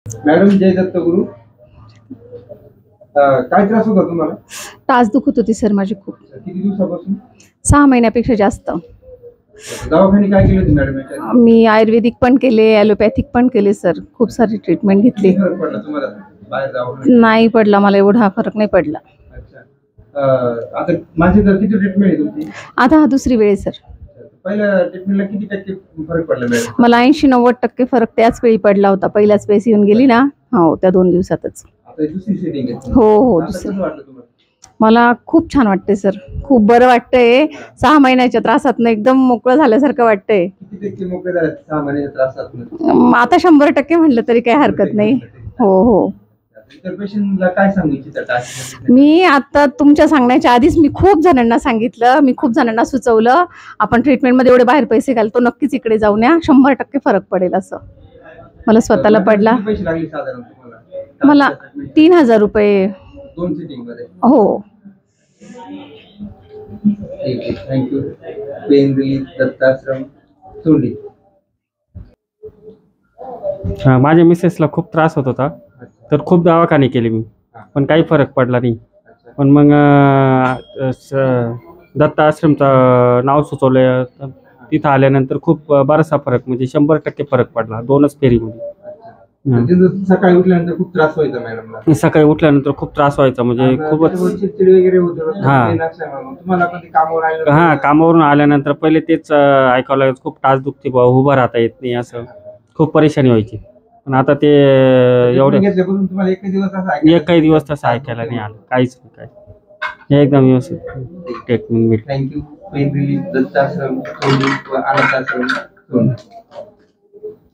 Madam जय दत्तगुरु, काय त्रास होता तुम्हाला? टाच दुखत होती सर माझी खूप. किती दिवसापासून? 6 महिन्यापेक्षा जास्त. दवाखाने काय केले होते मॅडम? मी आयुर्वेदिक पण केले, ॲलोपॅथिक पण केले सर. खूप सारी ट्रीटमेंट घेतली. किती फरक पडला तुम्हाला बाहेर जाऊन? नाही पडला, मला एवढा फरक नाही पडला. अच्छा, आता माझी किती ट्रीटमेंट आहे तुमची? आता हा दुसरी वेळ आहे सर. पहिल्या ट्रीटमेंटला किती टक्के फरक पडला मॅडम? मला 80-90% फरक त्याच वेळी पडला होता. पहिल्याच वेळेस येऊन गेली ना, हो त्या 2 दिवसातच. आता दुसरी सेटिंग आहे. हो हो, कसं वाटलं तुम्हाला? मला खूप छान वाटते सर. खूप बरं वाटतंय. 6 महिन्याच्या त्रासातनं एकदम मोकळं झाल्यासारखं वाटतंय. किती टक्के मोकळे झाले 6 महिन्याच्या त्रासातनं? आता 100% म्हटलं तरी काही हरकत नाही. हो हो. इतर पेशंटला काय सांगू इच्छिता? मी आता तुमच्या सांगण्याच्या आधीच मी खूप जणांना सांगितलं, मी खूप जणांना सुचवलं, आपण ट्रीटमेंटमध्ये एवढे बाहेर पैसे घालतो, नक्कीच इकडे जाऊन या, 100% फरक पडेल असं मला स्वतःला पडला. किती पैसे लागले साधारण तुम्हाला? मला 3000 रुपये 2 सिटिंग मध्ये. हो. ठीक आहे, thank you. Pain relief Dattashram Sondi. माझ्या मिसेसला खूप त्रास होत होता, तर खूप दवाखाने केले मी, पण काही फरक पडला नाही. पण मग दत्त आश्रमचं नाव सुचवलं, तिथं आल्यानंतर खूप बराचसा फरक, म्हणजे 100% फरक पडला 2च फेरीमध्ये. सकाळी उठल्यानंतर खूप त्रास व्हायचा मॅडमला? सकाळी उठल्यानंतर खूप त्रास व्हायचा, म्हणजे खूपच. चिडचिड वगैरे होते? तुम्हाला पण कामावर आलं? हां, कामावरून आल्यानंतर पहिले तेच ऐकावं लागायचं, खूप टाच दुखते बा, उभं राहता येत नाही, असं खूप परेशानी व्हायची. पण आता ते एवढे तुम्हाला एकही दिवस तसं ऐकायला नाही आलं, काहीच नाही. काय हे एकदम व्यवस्थित ट्रीटमेंट भेटली. थँक्यू. पेन रिलीफ दत्ताश्रम सोंडी व अनाथाश्रम सोंडी.